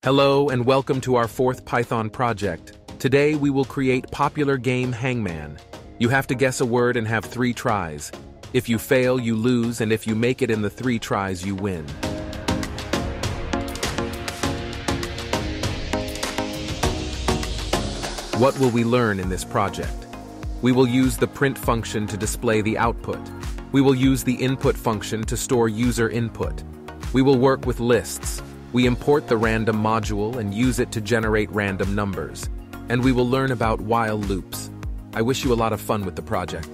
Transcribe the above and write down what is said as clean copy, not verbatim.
Hello and welcome to our fourth Python project. Today we will create popular game Hangman. You have to guess a word and have 3 tries. If you fail, you lose, and if you make it in the 3 tries, you win. What will we learn in this project? We will use the print function to display the output. We will use the input function to store user input. We will work with lists. We import the random module and use it to generate random numbers. And we will learn about while loops. I wish you a lot of fun with the project.